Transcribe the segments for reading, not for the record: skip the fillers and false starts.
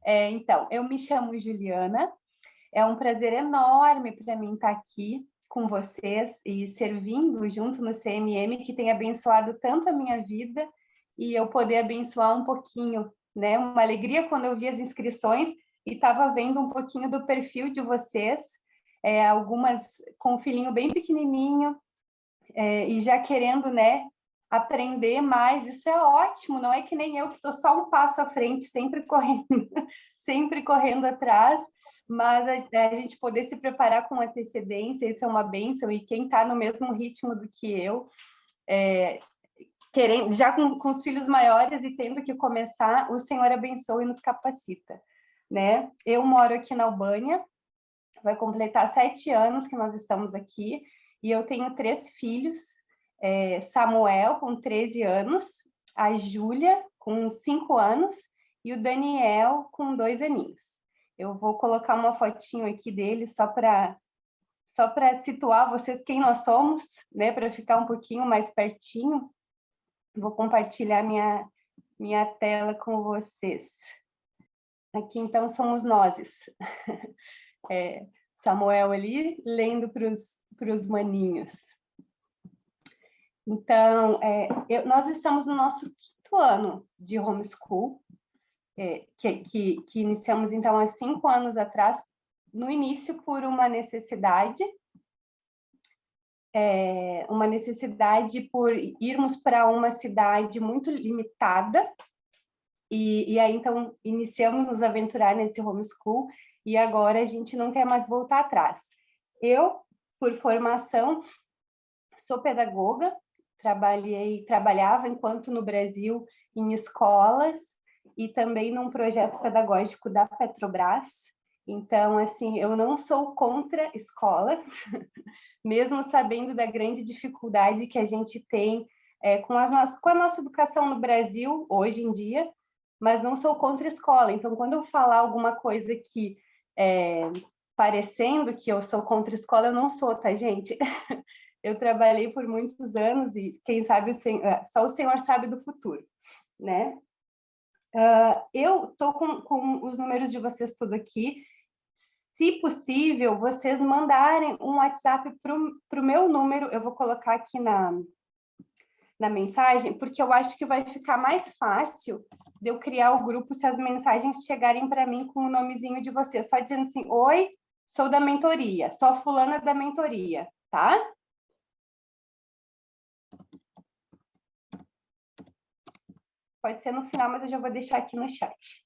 Então, eu me chamo Juliana, é um prazer enorme para mim estar aqui com vocês e servindo junto no CMM, que tem abençoado tanto a minha vida, e eu poder abençoar um pouquinho, né? Uma alegria quando eu vi as inscrições e estava vendo um pouquinho do perfil de vocês, algumas com um filhinho bem pequenininho, e já querendo, né, aprender mais. Isso é ótimo, não é que nem eu que estou só um passo à frente, sempre correndo, sempre correndo atrás, mas a gente poder se preparar com antecedência, isso é uma bênção, e quem está no mesmo ritmo do que eu, querendo, já com os filhos maiores e tendo que começar, o Senhor abençoa e nos capacita, né? Eu moro aqui na Albânia, vai completar 7 anos que nós estamos aqui, e eu tenho 3 filhos, Samuel, com 13 anos, a Júlia, com 5 anos, e o Daniel, com 2 aninhos. Eu vou colocar uma fotinho aqui dele, só para situar vocês quem nós somos, né, para ficar um pouquinho mais pertinho. Vou compartilhar minha tela com vocês. Aqui, então, somos nós. Samuel ali, lendo para os maninhos. Então, nós estamos no nosso 5º ano de homeschool, que iniciamos, então, há 5 anos atrás, no início por uma necessidade por irmos para uma cidade muito limitada, e aí, então, iniciamos nos aventurar nesse homeschool, e agora a gente não quer mais voltar atrás. Eu, por formação, sou pedagoga, trabalhava enquanto no Brasil em escolas e também num projeto pedagógico da Petrobras. Então, assim, eu não sou contra escolas, mesmo sabendo da grande dificuldade que a gente tem com a nossa educação no Brasil, hoje em dia, mas não sou contra escola. Então, quando eu falar alguma coisa que parecendo que eu sou contra escola, eu não sou, tá, gente? Eu trabalhei por muitos anos e quem sabe só o Senhor sabe do futuro, né? Eu estou com os números de vocês tudo aqui. Se possível, vocês mandarem um WhatsApp para o meu número, eu vou colocar aqui na mensagem, porque eu acho que vai ficar mais fácil de eu criar o grupo se as mensagens chegarem para mim com o nomezinho de vocês, só dizendo assim: oi, sou da mentoria, sou a fulana da mentoria, tá? Pode ser no final, mas eu já vou deixar aqui no chat.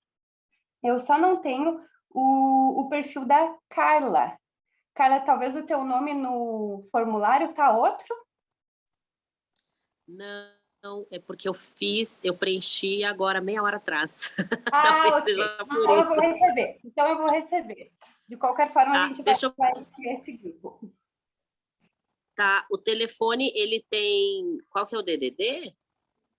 Eu só não tenho o perfil da Carla. Carla, talvez o teu nome no formulário tá outro? Não, é porque eu preenchi agora meia hora atrás. Ah, Talvez ok. seja por Então eu isso. vou receber. Então eu vou receber. De qualquer forma, a gente vai criar esse grupo. Tá, o telefone, ele tem... Qual que é o DDD?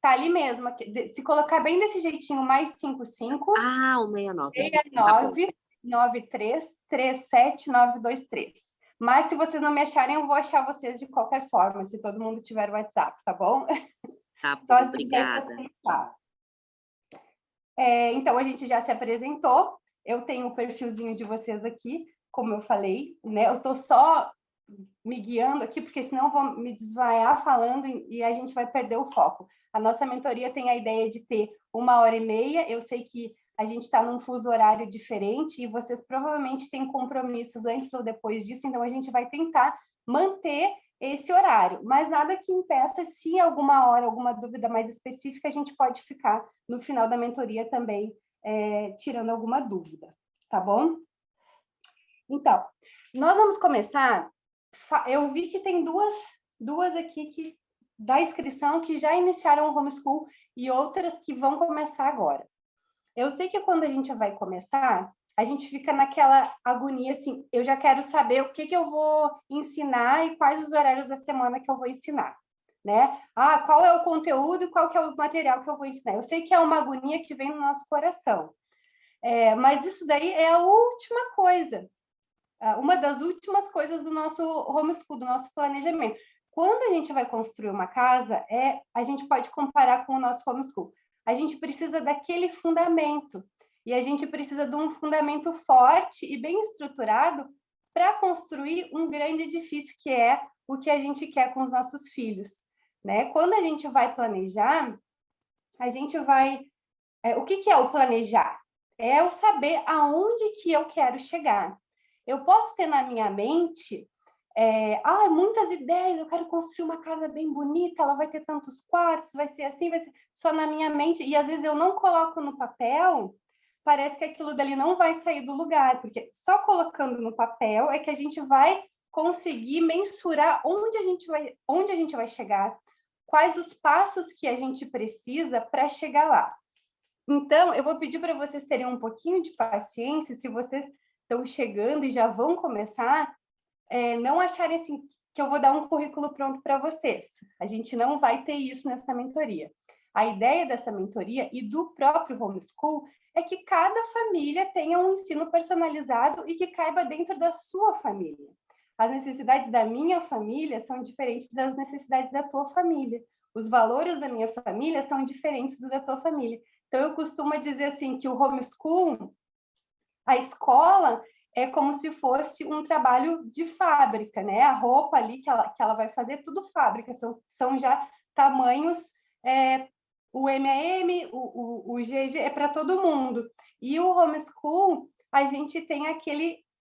Tá ali mesmo. Se colocar bem desse jeitinho, mais 55... Ah, o 69. 69 93 37 923. Mas se vocês não me acharem, eu vou achar vocês de qualquer forma, se todo mundo tiver o WhatsApp, tá bom? Tá bom, Só assim obrigada. Então, a gente já se apresentou. Eu tenho o perfilzinho de vocês aqui, como eu falei, né? Eu tô só me guiando aqui, porque senão eu vou me desvaiar falando e a gente vai perder o foco. A nossa mentoria tem a ideia de ter 1h30. Eu sei que a gente está num fuso horário diferente e vocês provavelmente têm compromissos antes ou depois disso, então a gente vai tentar manter esse horário, mas nada que impeça, se alguma hora, alguma dúvida mais específica, a gente pode ficar no final da mentoria também tirando alguma dúvida, tá bom? Então, nós vamos começar. Eu vi que tem duas aqui da inscrição que já iniciaram o homeschool e outras que vão começar agora. Eu sei que quando a gente vai começar, a gente fica naquela agonia assim, eu já quero saber o que eu vou ensinar e quais os horários da semana que eu vou ensinar, né? Qual é o conteúdo e qual que é o material que eu vou ensinar? Eu sei que é uma agonia que vem no nosso coração, mas isso daí é a última coisa. Uma das últimas coisas do nosso homeschool, do nosso planejamento. Quando a gente vai construir uma casa, a gente pode comparar com o nosso homeschool. A gente precisa daquele fundamento. E a gente precisa de um fundamento forte e bem estruturado para construir um grande edifício, que é o que a gente quer com os nossos filhos, né? Quando a gente vai planejar, a gente vai... o que é o planejar? É o saber aonde que eu quero chegar. Eu posso ter na minha mente muitas ideias, eu quero construir uma casa bem bonita, ela vai ter tantos quartos, vai ser assim, vai ser só na minha mente, e às vezes eu não coloco no papel, parece que aquilo dali não vai sair do lugar, porque só colocando no papel é que a gente vai conseguir mensurar onde a gente vai chegar, quais os passos que a gente precisa para chegar lá. Então, eu vou pedir para vocês terem um pouquinho de paciência, se vocês estão chegando e já vão começar, não acharem assim que eu vou dar um currículo pronto para vocês. A gente não vai ter isso nessa mentoria. A ideia dessa mentoria e do próprio homeschool é que cada família tenha um ensino personalizado e que caiba dentro da sua família. As necessidades da minha família são diferentes das necessidades da tua família. Os valores da minha família são diferentes do da tua família. Então, eu costumo dizer assim que o homeschool, a escola, é como se fosse um trabalho de fábrica, né? A roupa ali que ela vai fazer, tudo fábrica, são já tamanhos, o MM, o GG, é para todo mundo. E o homeschool, a gente tem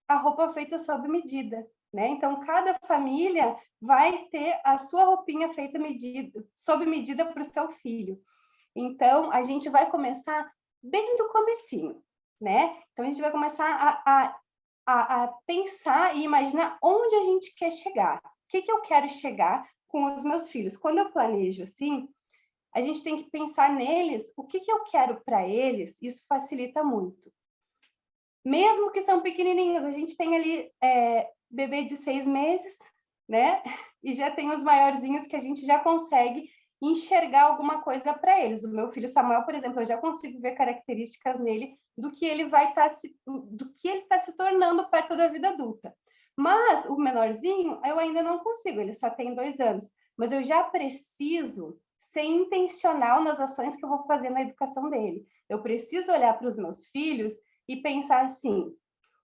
a roupa feita sob medida, né? Então, cada família vai ter a sua roupinha feita sob medida para o seu filho. Então, a gente vai começar bem do comecinho, né? Então, a gente vai começar a pensar e imaginar onde a gente quer chegar. O que eu quero chegar com os meus filhos? Quando eu planejo assim, a gente tem que pensar neles, o que eu quero para eles, isso facilita muito. Mesmo que são pequenininhos, a gente tem ali bebê de 6 meses, né? E já tem os maiorzinhos que a gente já consegue enxergar alguma coisa para eles. O meu filho Samuel, por exemplo, eu já consigo ver características nele do que ele está se tornando perto da vida adulta. Mas o menorzinho, eu ainda não consigo, ele só tem 2 anos. Mas eu já preciso ser intencional nas ações que eu vou fazer na educação dele. Eu preciso olhar para os meus filhos e pensar assim,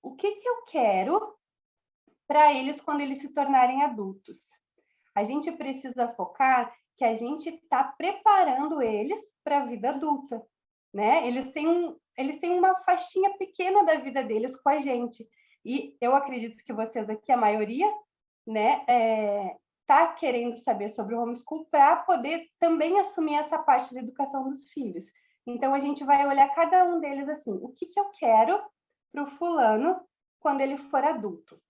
o que eu quero para eles quando eles se tornarem adultos? A gente precisa focar que a gente está preparando eles para a vida adulta, né? Eles têm uma faixinha pequena da vida deles com a gente. E eu acredito que vocês aqui, a maioria, né, tá querendo saber sobre o homeschool para poder também assumir essa parte da educação dos filhos. Então, a gente vai olhar cada um deles assim, o que eu quero para o fulano quando ele for adulto,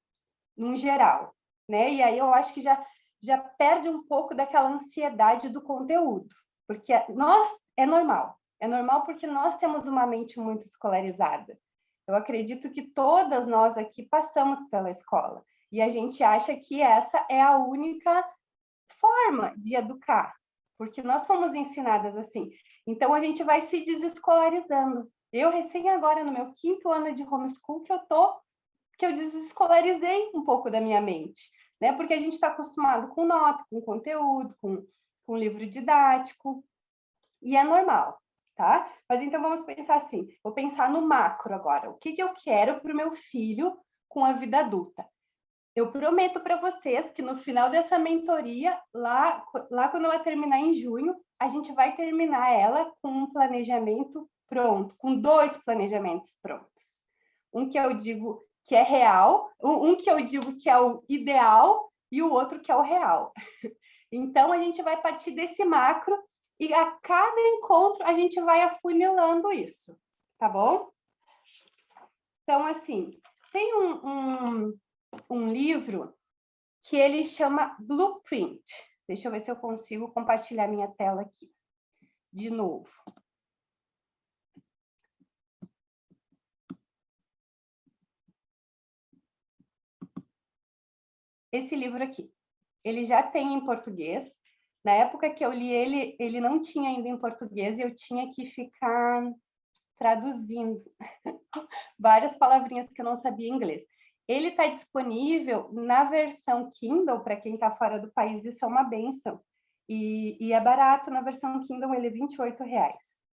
no geral, né? E aí eu acho que já perde um pouco daquela ansiedade do conteúdo, porque é normal porque nós temos uma mente muito escolarizada. Eu acredito que todas nós aqui passamos pela escola, e a gente acha que essa é a única forma de educar, porque nós fomos ensinadas assim. Então, a gente vai se desescolarizando. Eu, recém agora, no meu 5º ano de homeschool, que eu desescolarizei um pouco da minha mente, né? Porque a gente está acostumado com nota, com conteúdo, com livro didático, e é normal, tá? Mas então vamos pensar assim, vou pensar no macro agora. O que eu quero para o meu filho com a vida adulta? Eu prometo para vocês que no final dessa mentoria, lá quando ela terminar em junho, a gente vai terminar ela com um planejamento pronto, com 2 planejamentos prontos. Um que eu digo que é real, um que eu digo que é o ideal e o outro que é o real. Então, a gente vai partir desse macro e a cada encontro a gente vai afunilando isso, tá bom? Então, assim, tem um livro que ele chama Blueprint. Deixa eu ver se eu consigo compartilhar minha tela aqui de novo. Esse livro aqui, ele já tem em português. Na época que eu li ele não tinha ainda em português e eu tinha que ficar traduzindo várias palavrinhas que eu não sabia em inglês. Ele está disponível na versão Kindle, para quem está fora do país, isso é uma bênção. E é barato na versão Kindle, ele é R$ 28.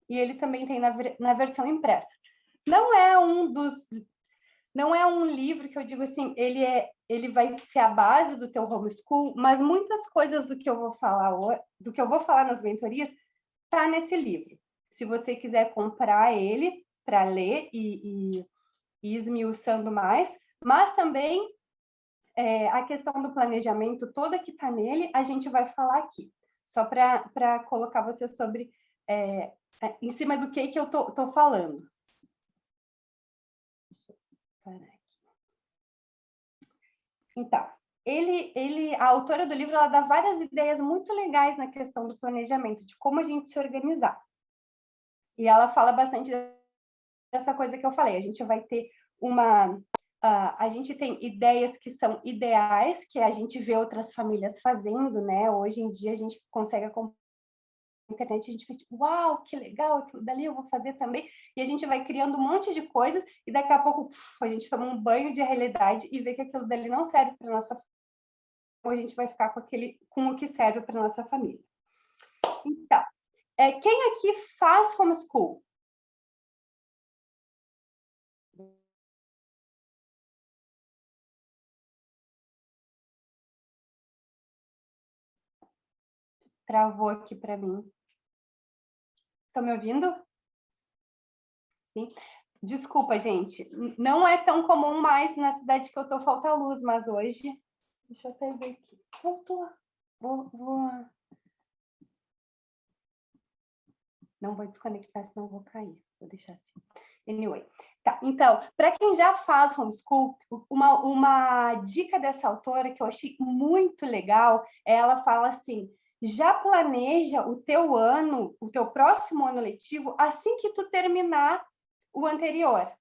E ele também tem na versão impressa. não é um livro que eu digo assim, ele vai ser a base do teu homeschool, mas muitas coisas do que eu vou falar nas mentorias está nesse livro. Se você quiser comprar ele para ler e ir esmiuçando mais, mas também a questão do planejamento toda que está nele, a gente vai falar aqui, só para colocar você sobre em cima do que eu tô falando. Então, a autora do livro, ela dá várias ideias muito legais na questão do planejamento, de como a gente se organizar. E ela fala bastante dessa coisa que eu falei. A gente vai ter a gente tem ideias que são ideais, que a gente vê outras famílias fazendo, né? Hoje em dia a gente consegue acompanhar na internet, a gente fica tipo, uau, que legal, aquilo dali eu vou fazer também. E a gente vai criando um monte de coisas e daqui a pouco a gente toma um banho de realidade e vê que aquilo dali não serve para nossa família. Ou a gente vai ficar com o que serve para nossa família. Então, quem aqui faz homeschool? Travou aqui para mim. Estão me ouvindo? Sim. Desculpa, gente. Não é tão comum mais na cidade que eu estou, falta luz, mas hoje... Deixa eu até ver aqui. Voltou. Não vou desconectar, senão vou cair. Vou deixar assim. Anyway. Tá, então, para quem já faz homeschool, uma dica dessa autora que eu achei muito legal, ela fala assim, já planeja o teu próximo ano letivo, assim que tu terminar o anterior.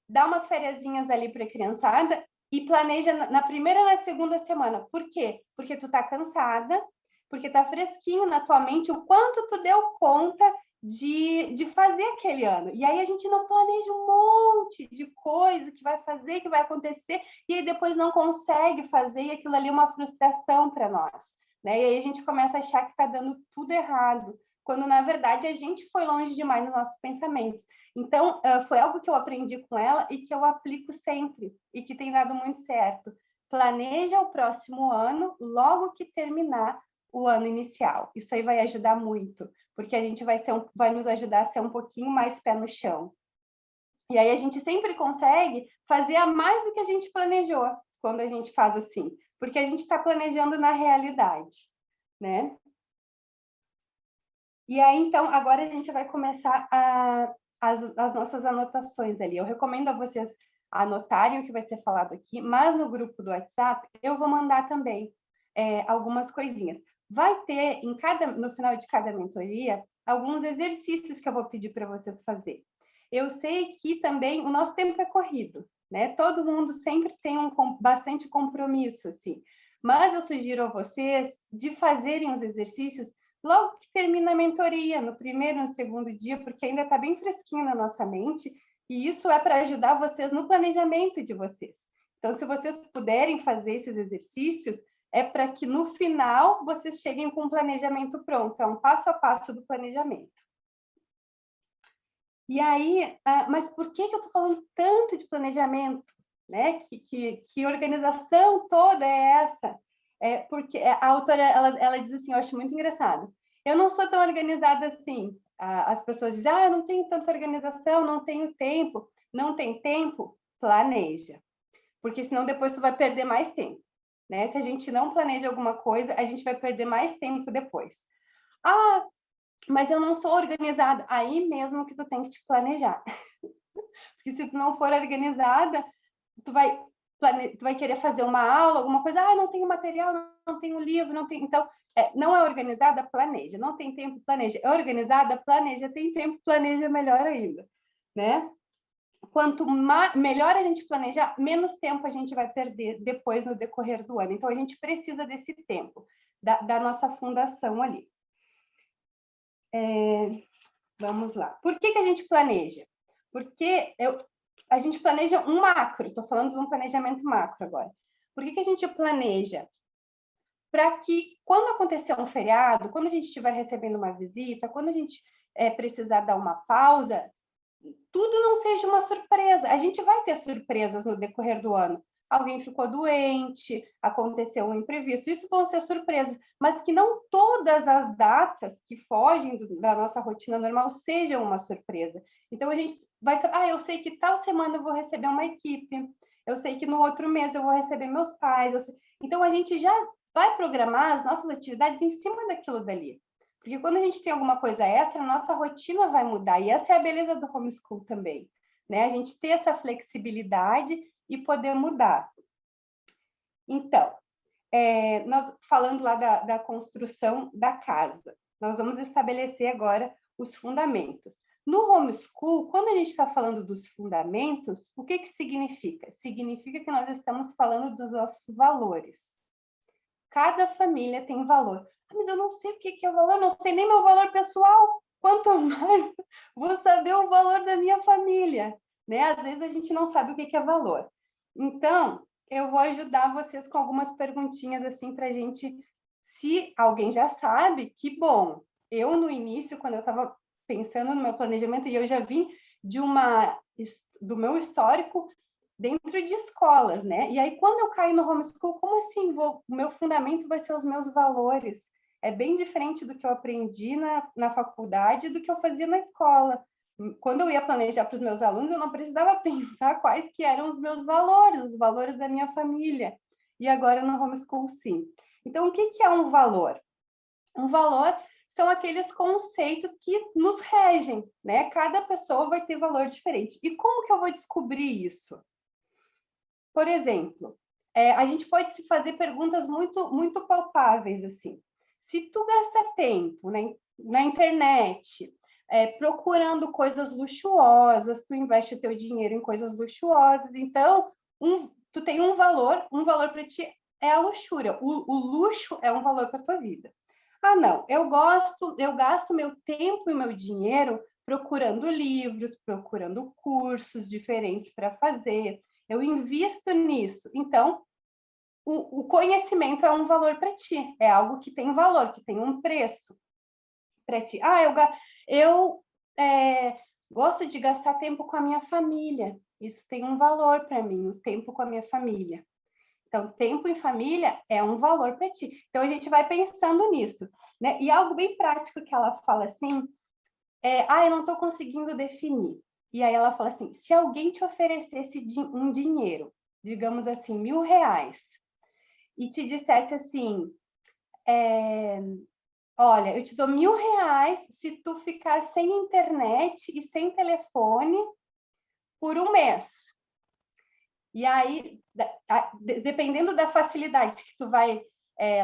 Dá umas fériasinhas ali para a criançada e planeja na primeira e na segunda semana. Por quê? Porque tu tá cansada, porque tá fresquinho na tua mente o quanto tu deu conta de fazer aquele ano. E aí a gente não planeja um monte de coisa que vai fazer, que vai acontecer, e aí depois não consegue fazer, e aquilo ali é uma frustração para nós, né? E aí a gente começa a achar que está dando tudo errado, quando na verdade a gente foi longe demais nos nossos pensamentos. Então, foi algo que eu aprendi com ela e que eu aplico sempre, e que tem dado muito certo. Planeja o próximo ano, logo que terminar o ano inicial. Isso aí vai ajudar muito, porque a gente vai nos ajudar a ser um pouquinho mais pé no chão. E aí a gente sempre consegue fazer a mais do que a gente planejou, quando a gente faz assim, porque a gente está planejando na realidade, né? E aí, então, agora a gente vai começar as nossas anotações ali. Eu recomendo a vocês anotarem o que vai ser falado aqui, mas no grupo do WhatsApp eu vou mandar também algumas coisinhas. Vai ter, no final de cada mentoria, alguns exercícios que eu vou pedir para vocês fazer. Eu sei que também o nosso tempo é corrido, né? Todo mundo sempre tem bastante compromisso, assim. Mas eu sugiro a vocês de fazerem os exercícios logo que termina a mentoria, no primeiro e no segundo dia, porque ainda está bem fresquinho na nossa mente, e isso é para ajudar vocês no planejamento de vocês. Então, se vocês puderem fazer esses exercícios, é para que no final vocês cheguem com um planejamento pronto, é um passo a passo do planejamento. E aí, mas por que eu estou falando tanto de planejamento? Né? Que organização toda é essa? Porque a autora, ela diz assim, eu acho muito engraçado. Eu não sou tão organizada assim. As pessoas dizem, eu não tenho tanta organização, não tenho tempo. Não tem tempo? Planeja. Porque senão depois tu vai perder mais tempo. Né? Se a gente não planeja alguma coisa, a gente vai perder mais tempo depois. Mas eu não sou organizada. Aí mesmo que tu tem que te planejar. Porque se tu não for organizada, tu vai querer fazer uma aula, alguma coisa, não tenho material, não tenho livro, não tenho... Então, não é organizada, planeja. Não tem tempo, planeja. É organizada, planeja. Tem tempo, planeja melhor ainda, né? Quanto melhor a gente planejar, menos tempo a gente vai perder depois no decorrer do ano. Então, a gente precisa desse tempo, da nossa fundação ali. Vamos lá. Por que a gente planeja? Porque a gente planeja um macro, estou falando de um planejamento macro agora. Por que a gente planeja? Para que, quando acontecer um feriado, quando a gente estiver recebendo uma visita, quando a gente precisar dar uma pausa, tudo não seja uma surpresa. A gente vai ter surpresas no decorrer do ano. Alguém ficou doente, aconteceu um imprevisto, isso vão ser surpresas, mas que não todas as datas que fogem da nossa rotina normal sejam uma surpresa. Então, a gente vai saber, eu sei que tal semana eu vou receber uma equipe, eu sei que no outro mês eu vou receber meus pais. Então, a gente já vai programar as nossas atividades em cima daquilo dali. Porque quando a gente tem alguma coisa extra, a nossa rotina vai mudar. E essa é a beleza do homeschool também, né? A gente ter essa flexibilidade e poder mudar. Então, nós falando lá da construção da casa, nós vamos estabelecer agora os fundamentos. No homeschool, quando a gente está falando dos fundamentos, o que significa? Significa que nós estamos falando dos nossos valores. Cada família tem valor. Mas eu não sei o que é o valor, não sei nem meu valor pessoal, quanto mais vou saber o valor da minha família, né? Às vezes a gente não sabe o que é valor. Então, eu vou ajudar vocês com algumas perguntinhas assim para a gente, se alguém já sabe, que bom. Eu, no início, quando eu estava pensando no meu planejamento, e eu já vim do meu histórico dentro de escolas, né? E aí, quando eu caio no homeschool, como assim? O meu fundamento vai ser os meus valores. É bem diferente do que eu aprendi na faculdade, do que eu fazia na escola. Quando eu ia planejar para os meus alunos, eu não precisava pensar quais que eram os meus valores, os valores da minha família. E agora no homeschool, sim. Então, o que é um valor? Um valor são aqueles conceitos que nos regem, né? Cada pessoa vai ter valor diferente. E como que eu vou descobrir isso? Por exemplo, a gente pode se fazer perguntas muito palpáveis, assim. Se tu gasta tempo na internet, procurando coisas luxuosas, tu investe o teu dinheiro em coisas luxuosas, então, tu tem um valor para ti é a luxúria. O luxo é um valor para tua vida. Ah, não, eu gasto meu tempo e meu dinheiro procurando livros, procurando cursos diferentes para fazer, eu invisto nisso. Então, o conhecimento é um valor para ti, é algo que tem valor, que tem um preço para ti. Eu gosto de gastar tempo com a minha família, isso tem um valor para mim, o tempo com a minha família. Então, tempo em família é um valor para ti. Então, a gente vai pensando nisso, né? E algo bem prático que ela fala assim, eu não estou conseguindo definir. E aí ela fala assim, se alguém te oferecesse um dinheiro, digamos assim, R$ 1.000, e te dissesse assim, olha, eu te dou R$ 1.000 se tu ficar sem internet e sem telefone por um mês. E aí, dependendo da facilidade que tu vai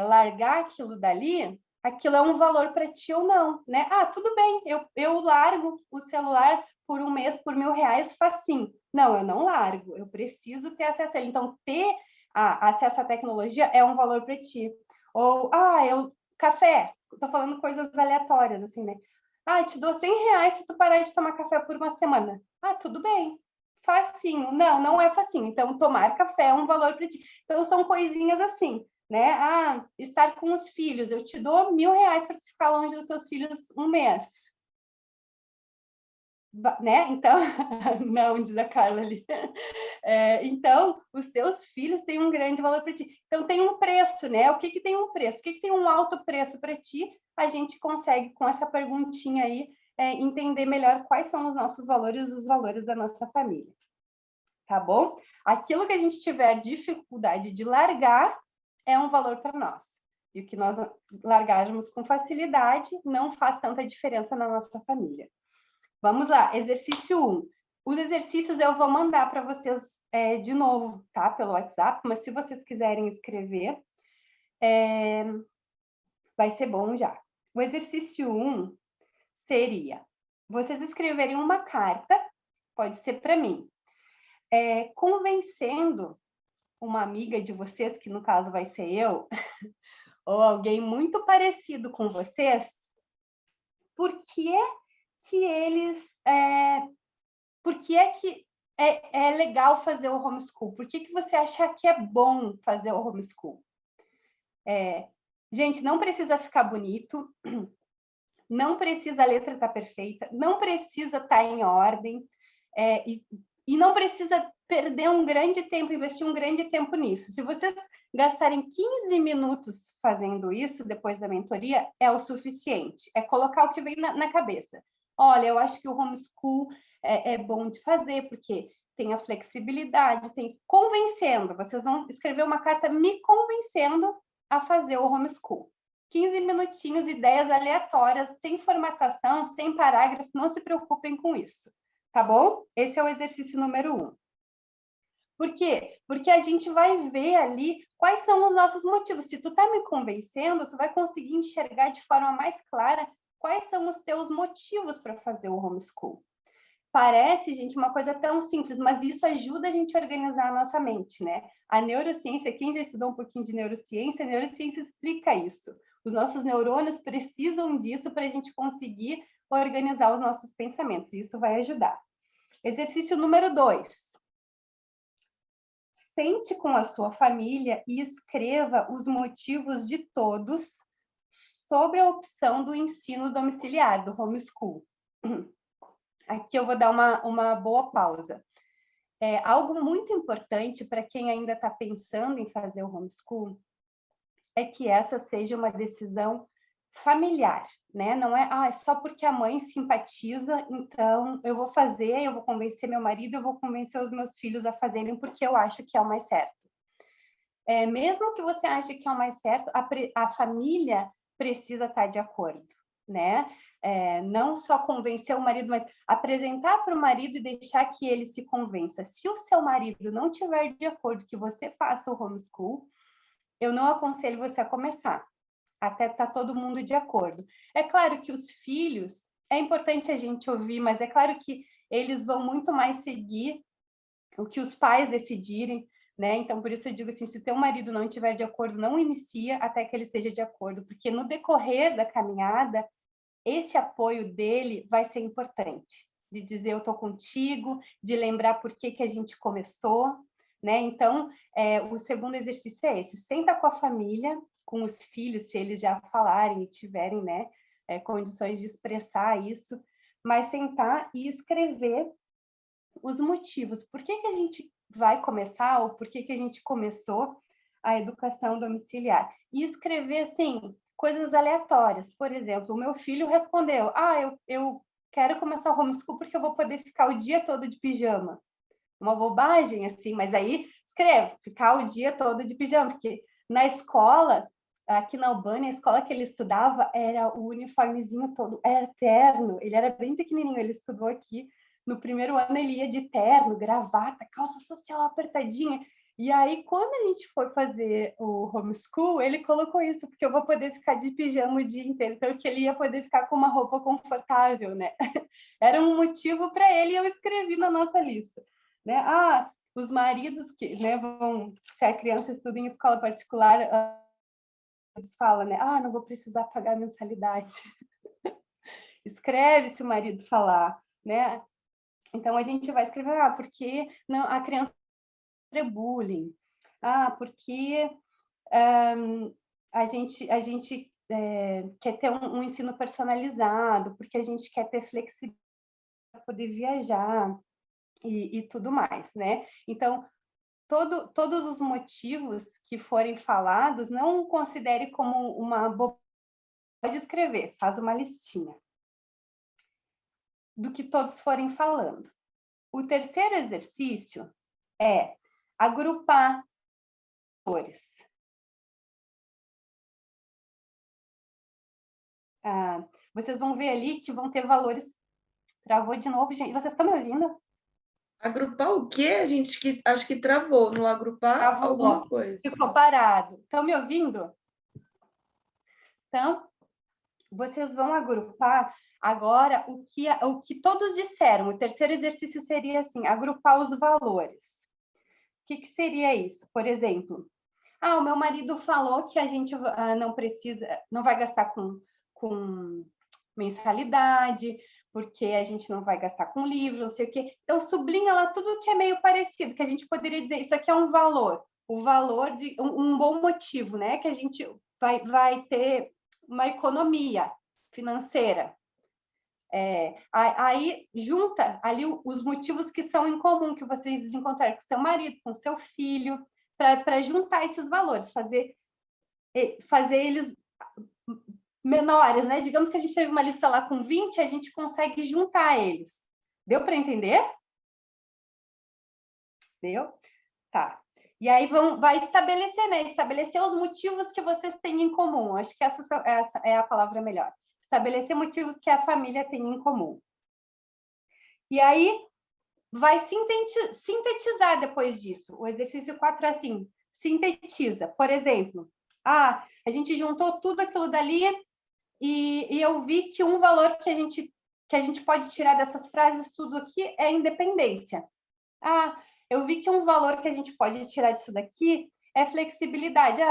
largar aquilo dali, aquilo é um valor para ti ou não, né? Tudo bem, eu largo o celular por um mês por R$ 1.000, facinho. Não, eu não largo, eu preciso ter acesso a ele. Então, ter acesso à tecnologia é um valor para ti. Ou, café, estou falando coisas aleatórias, assim, né? Eu te dou R$ 100 se tu parar de tomar café por uma semana. Tudo bem, facinho. Não, não é facinho. Então, tomar café é um valor para ti. Então, são coisinhas assim, né? Estar com os filhos. Eu te dou R$ 1.000 para tu ficar longe dos teus filhos um mês. Né? Então, não, diz a Carla ali. Então, os teus filhos têm um grande valor para ti. Então, tem um preço, né? O que tem um preço? O que tem um alto preço para ti? A gente consegue, com essa perguntinha aí, entender melhor quais são os nossos valores, os valores da nossa família. Tá bom? Aquilo que a gente tiver dificuldade de largar é um valor para nós. E o que nós largarmos com facilidade não faz tanta diferença na nossa família. Vamos lá, exercício 1. Os exercícios eu vou mandar para vocês de novo, tá? Pelo WhatsApp, mas se vocês quiserem escrever, vai ser bom já. O exercício 1 seria vocês escreverem uma carta, pode ser para mim, convencendo uma amiga de vocês, que no caso vai ser eu, ou alguém muito parecido com vocês, por que é legal fazer o homeschool? Por que você acha que é bom fazer o homeschool? Gente, não precisa ficar bonito, não precisa a letra estar perfeita, não precisa estar em ordem, e não precisa perder um grande tempo, investir um grande tempo nisso. Se vocês gastarem 15 minutos fazendo isso, depois da mentoria, é o suficiente. É colocar o que vem na cabeça. Olha, eu acho que o homeschool é bom de fazer, porque tem a flexibilidade, tem convencendo. Vocês vão escrever uma carta me convencendo a fazer o homeschool. 15 minutinhos, ideias aleatórias, sem formatação, sem parágrafo, não se preocupem com isso, tá bom? Esse é o exercício número 1. Por quê? Porque a gente vai ver ali quais são os nossos motivos. Se tu tá me convencendo, tu vai conseguir enxergar de forma mais clara quais são os teus motivos para fazer o homeschool. Parece, gente, uma coisa tão simples, mas isso ajuda a gente a organizar a nossa mente, né? A neurociência, quem já estudou um pouquinho de neurociência, a neurociência explica isso. Os nossos neurônios precisam disso para a gente conseguir organizar os nossos pensamentos. Isso vai ajudar. Exercício número 2. Sente com a sua família e escreva os motivos de todos sobre a opção do ensino domiciliar, do homeschool. Aqui eu vou dar uma boa pausa. Algo muito importante para quem ainda está pensando em fazer o homeschool é que essa seja uma decisão familiar, né? Não é só porque a mãe simpatiza, então eu vou fazer, eu vou convencer meu marido, eu vou convencer os meus filhos a fazerem porque eu acho que é o mais certo. Mesmo que você ache que é o mais certo, a família precisa estar de acordo, né? Não só convencer o marido, mas apresentar para o marido e deixar que ele se convença. Se o seu marido não tiver de acordo que você faça o homeschool, eu não aconselho você a começar, até estar todo mundo de acordo. É claro que os filhos, é importante a gente ouvir, mas é claro que eles vão muito mais seguir o que os pais decidirem, né? Então, por isso eu digo assim, se o teu marido não estiver de acordo, não inicia até que ele esteja de acordo, porque no decorrer da caminhada, esse apoio dele vai ser importante, de dizer eu tô contigo, de lembrar por que a gente começou, né? Então, o segundo exercício é esse, senta com a família, com os filhos, se eles já falarem e tiverem, né, condições de expressar isso, mas sentar e escrever os motivos, por que a gente vai começar ou por que a gente começou a educação domiciliar. E escrever, assim, coisas aleatórias. Por exemplo, o meu filho respondeu, eu quero começar o homeschool porque eu vou poder ficar o dia todo de pijama. Uma bobagem, assim, mas aí escreve, ficar o dia todo de pijama, porque na escola, aqui na Albânia, a escola que ele estudava era o uniformezinho todo, era terno, ele era bem pequenininho, ele estudou aqui, no primeiro ano ele ia de terno, gravata, calça social apertadinha, e aí quando a gente foi fazer o homeschool, ele colocou isso, porque eu vou poder ficar de pijama o dia inteiro, então que ele ia poder ficar com uma roupa confortável, né? Era um motivo para ele e eu escrevi na nossa lista, né? Os maridos que, né, se a criança estuda em escola particular, eles falam, né? Não vou precisar pagar mensalidade. Escreve se o marido falar, né? Então a gente vai escrever, porque não, a criança sofre bullying, porque a gente quer ter um ensino personalizado, porque a gente quer ter flexibilidade para poder viajar e tudo mais, né? Então, todos os motivos que forem falados, não considere como uma bobagem. Pode escrever, faz uma listinha do que todos forem falando. O terceiro exercício é agrupar cores. Vocês vão ver ali que vão ter valores. Travou de novo, gente. Vocês estão me ouvindo? Agrupar o quê? A gente acho que travou, não agrupar Travou. alguma coisa. Ficou parado. Estão me ouvindo? Então, vocês vão agrupar agora o que todos disseram. O terceiro exercício seria assim, agrupar os valores. O que seria isso? Por exemplo, o meu marido falou que a gente não vai gastar com mensalidade, porque a gente não vai gastar com livro, não sei o quê. Então, sublinha lá tudo que é meio parecido, que a gente poderia dizer, isso aqui é um valor, o valor de um bom motivo, né? Que a gente vai ter uma economia. financeira. Aí junta ali os motivos que são em comum, que vocês encontraram com seu marido, com seu filho, para juntar esses valores, fazer eles menores, né? Digamos que a gente teve uma lista lá com 20, a gente consegue juntar eles. Deu para entender? Deu? Tá. E aí vai estabelecer, né? Estabelecer os motivos que vocês têm em comum. Acho que essa é a palavra melhor. Estabelecer motivos que a família tem em comum. E aí vai sintetizar depois disso. O exercício 4 é assim, sintetiza. Por exemplo, a gente juntou tudo aquilo dali e eu vi que um valor que a gente pode tirar dessas frases tudo aqui é independência. Eu vi que um valor que a gente pode tirar disso daqui é flexibilidade.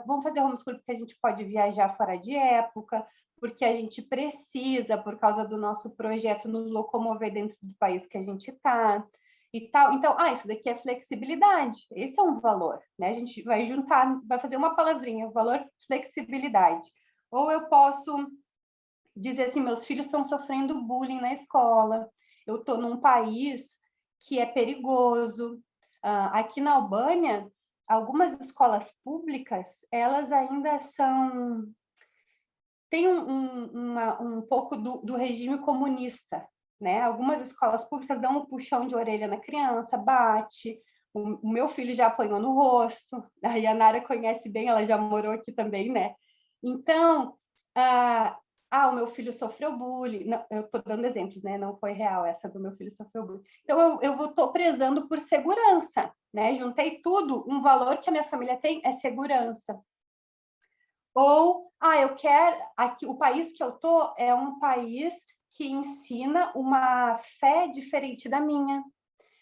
Vamos fazer homeschooling porque a gente pode viajar fora de época, porque a gente precisa, por causa do nosso projeto, nos locomover dentro do país que a gente está e tal. Então, isso daqui é flexibilidade. Esse é um valor, né? A gente vai juntar, vai fazer uma palavrinha, o valor flexibilidade. Ou eu posso dizer assim, meus filhos estão sofrendo bullying na escola, eu estou num país que é perigoso. Aqui na Albânia, algumas escolas públicas, elas ainda tem um pouco do regime comunista, né? Algumas escolas públicas dão um puxão de orelha na criança, bate. O meu filho já apanhou no rosto, a Nara conhece bem, ela já morou aqui também, né? Então, o meu filho sofreu bullying. Não, eu estou dando exemplos, né? Não foi real essa do meu filho sofreu bullying. Então, eu estou prezando por segurança, né? Juntei tudo, um valor que a minha família tem é segurança. Ou, eu quero... Aqui, o país que eu estou é um país que ensina uma fé diferente da minha.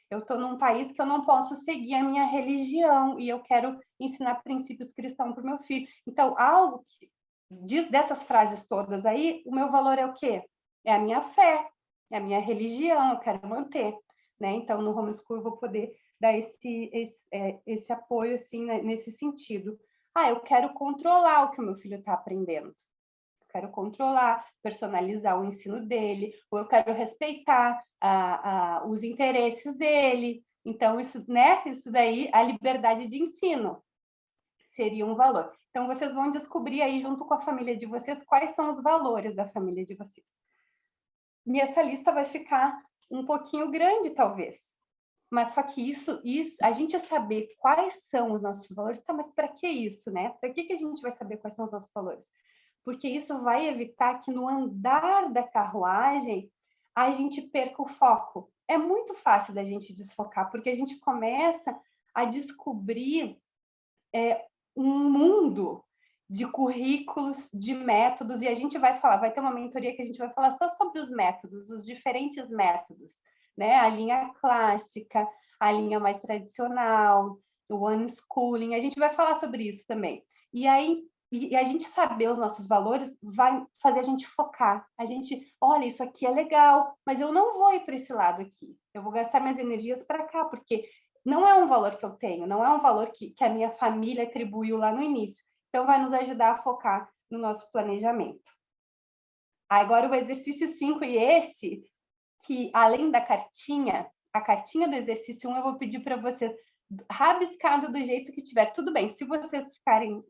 Eu estou num país que eu não posso seguir a minha religião e eu quero ensinar princípios cristãos para o meu filho. Então, algo dessas frases todas aí, o meu valor é o quê? É a minha fé, é a minha religião, eu quero manter, né? Então, no homeschool eu vou poder dar esse apoio, assim, nesse sentido. Eu quero controlar o que o meu filho está aprendendo. Eu quero controlar, personalizar o ensino dele, ou eu quero respeitar os interesses dele. Então, isso, né? Isso daí, a liberdade de ensino seria um valor. Então, vocês vão descobrir aí, junto com a família de vocês, quais são os valores da família de vocês. E essa lista vai ficar um pouquinho grande, talvez. Mas só que isso, a gente saber quais são os nossos valores, tá, mas para que isso, né? Para que a gente vai saber quais são os nossos valores? Porque isso vai evitar que no andar da carruagem a gente perca o foco. É muito fácil da gente desfocar, porque a gente começa a descobrir um mundo de currículos, de métodos, e a gente vai ter uma mentoria que a gente vai falar só sobre os métodos, os diferentes métodos, né? A linha clássica, a linha mais tradicional, o unschooling, a gente vai falar sobre isso também. E aí, a gente saber os nossos valores vai fazer a gente focar. A gente, olha, isso aqui é legal, mas eu não vou ir para esse lado aqui. Eu vou gastar minhas energias para cá, porque não é um valor que eu tenho, não é um valor que a minha família atribuiu lá no início. Então, vai nos ajudar a focar no nosso planejamento. Agora, o exercício 5 e esse, que além da cartinha, a cartinha do exercício 1, eu vou pedir para vocês rabiscado do jeito que tiver. Tudo bem, se vocês ficarem,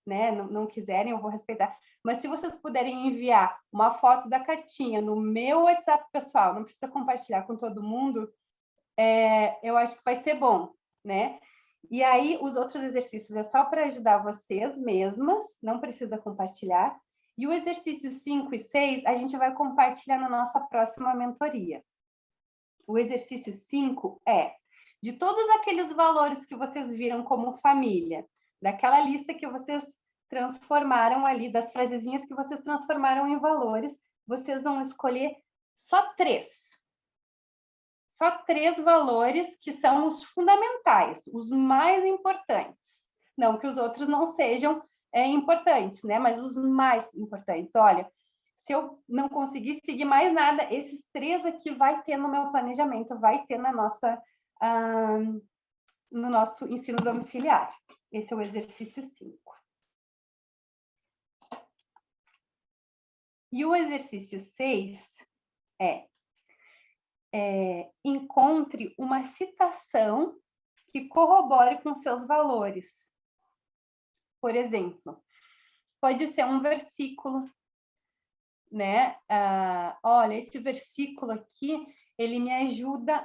né, não quiserem, eu vou respeitar. Mas se vocês puderem enviar uma foto da cartinha no meu WhatsApp pessoal, não precisa compartilhar com todo mundo, eu acho que vai ser bom, né? E aí, os outros exercícios é só para ajudar vocês mesmas, não precisa compartilhar. E o exercício 5 e 6, a gente vai compartilhar na nossa próxima mentoria. O exercício 5 é, de todos aqueles valores que vocês viram como família, daquela lista que vocês transformaram ali, das frasezinhas que vocês transformaram em valores, vocês vão escolher só 3. Só 3 valores que são os fundamentais, os mais importantes. Não que os outros não sejam importantes, né? Mas os mais importantes. Olha, se eu não conseguir seguir mais nada, esses 3 aqui vai ter no meu planejamento, vai ter no nosso ensino domiciliar. Esse é o exercício 5. E o exercício 6 é encontre uma citação que corrobore com seus valores. Por exemplo, pode ser um versículo, né? Olha, esse versículo aqui, ele me ajuda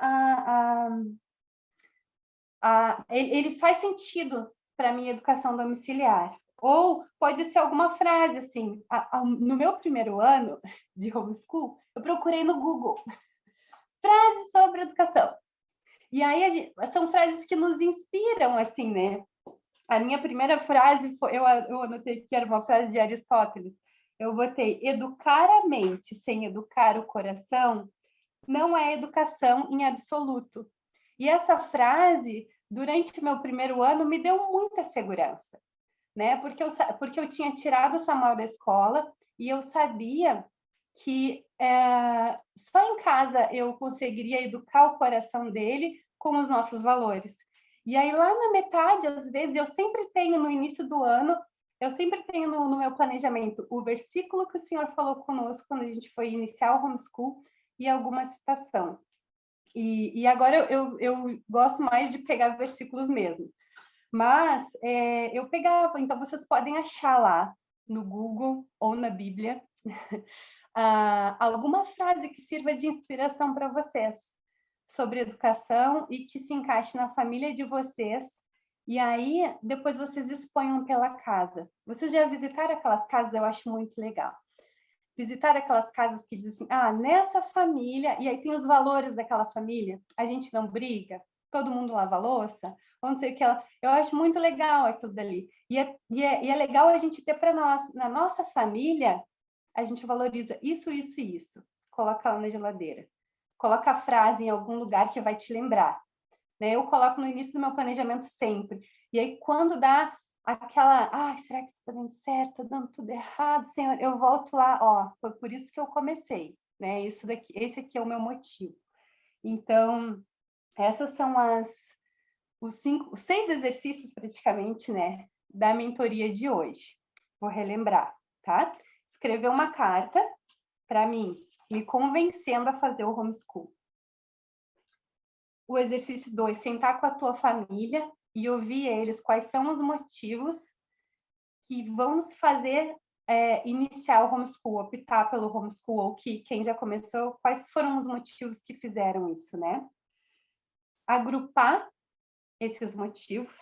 ele faz sentido para a minha educação domiciliar. Ou pode ser alguma frase, assim, no meu primeiro ano de homeschool, eu procurei no Google frases sobre educação. E aí, são frases que nos inspiram, assim, né? A minha primeira frase, eu anotei que era uma frase de Aristóteles. Eu botei: educar a mente sem educar o coração não é educação em absoluto. E essa frase, durante o meu primeiro ano, me deu muita segurança, né? Porque eu tinha tirado o Samuel da escola e eu sabia que só em casa eu conseguiria educar o coração dele com os nossos valores. E aí, lá na metade, às vezes, eu sempre tenho, no início do ano, eu sempre tenho no meu planejamento o versículo que o Senhor falou conosco quando a gente foi iniciar o homeschool e alguma citação. E agora eu gosto mais de pegar versículos mesmos. Mas eu pegava, então vocês podem achar lá no Google ou na Bíblia alguma frase que sirva de inspiração para vocês sobre educação e que se encaixe na família de vocês. E aí, depois vocês exponham pela casa. Vocês já visitaram aquelas casas? Eu acho muito legal. Visitar aquelas casas que dizem assim, nessa família, e aí tem os valores daquela família, a gente não briga, todo mundo lava a louça, vamos dizer que eu acho muito legal aquilo dali. E é legal a gente ter para nós, na nossa família, a gente valoriza isso, isso e isso. Coloca lá na geladeira. Coloca a frase em algum lugar que vai te lembrar. Né? Eu coloco no início do meu planejamento sempre. E aí, quando dá aquela, será que estou fazendo certo? Estou dando tudo errado, Senhor? Eu volto lá, foi por isso que eu comecei. Né? Esse aqui é o meu motivo. Então, essas são os 6 exercícios, praticamente, né, da mentoria de hoje. Vou relembrar, tá? Escrever uma carta para mim, me convencendo a fazer o homeschool. O exercício 2, sentar com a tua família e ouvir eles quais são os motivos que vão nos fazer iniciar o homeschool, optar pelo homeschool, ou que quem já começou, quais foram os motivos que fizeram isso, né? Agrupar esses motivos,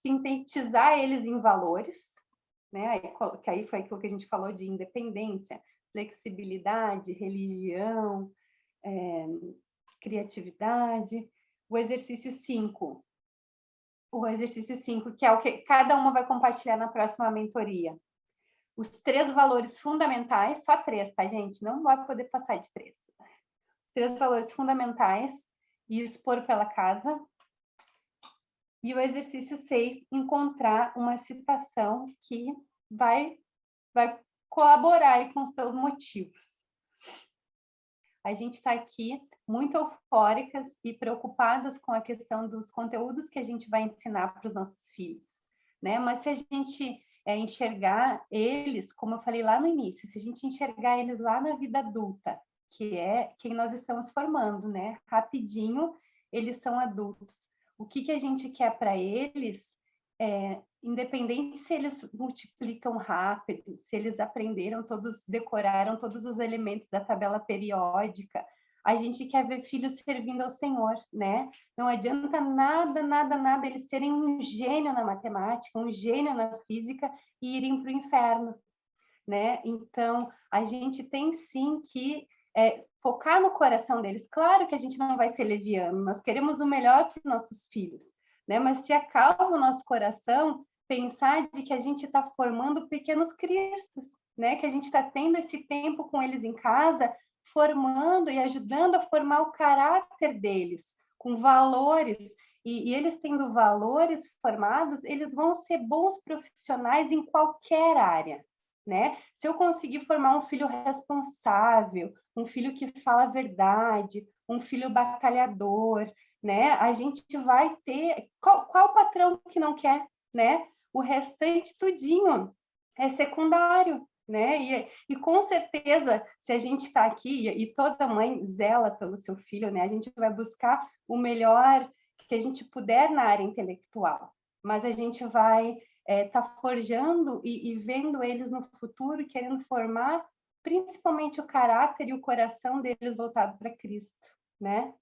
sintetizar eles em valores, né? Que aí foi aquilo que a gente falou de independência, flexibilidade, religião, criatividade. O exercício 5, que é o que cada uma vai compartilhar na próxima mentoria. Os 3 valores fundamentais, só 3, tá, gente? Não vai poder passar de 3. Os 3 valores fundamentais e expor pela casa. E o exercício 6, encontrar uma citação que vai colaborar aí com os seus motivos. A gente está aqui muito eufóricas e preocupadas com a questão dos conteúdos que a gente vai ensinar para os nossos filhos, né? Mas se a gente enxergar eles, como eu falei lá no início, se a gente enxergar eles lá na vida adulta, que é quem nós estamos formando, né? Rapidinho, eles são adultos. O que a gente quer para eles, independente se eles multiplicam rápido, se eles aprenderam todos, decoraram todos os elementos da tabela periódica, a gente quer ver filhos servindo ao Senhor, né? Não adianta nada eles serem um gênio na matemática, um gênio na física e irem para o inferno, né? Então, a gente tem sim que focar no coração deles. Claro que a gente não vai ser leviano, nós queremos o melhor para os nossos filhos, né? Mas se acalma o nosso coração pensar de que a gente está formando pequenos cristos, né? Que a gente está tendo esse tempo com eles em casa, formando e ajudando a formar o caráter deles, com valores. E eles tendo valores formados, eles vão ser bons profissionais em qualquer área, né? Se eu conseguir formar um filho responsável, um filho que fala a verdade, um filho batalhador, né? A gente vai ter... Qual patrão que não quer, né? O restante tudinho é secundário, né? E com certeza, se a gente está aqui, e toda mãe zela pelo seu filho, né? A gente vai buscar o melhor que a gente puder na área intelectual, mas a gente vai tá forjando e vendo eles no futuro, querendo formar principalmente o caráter e o coração deles voltado para Cristo, né?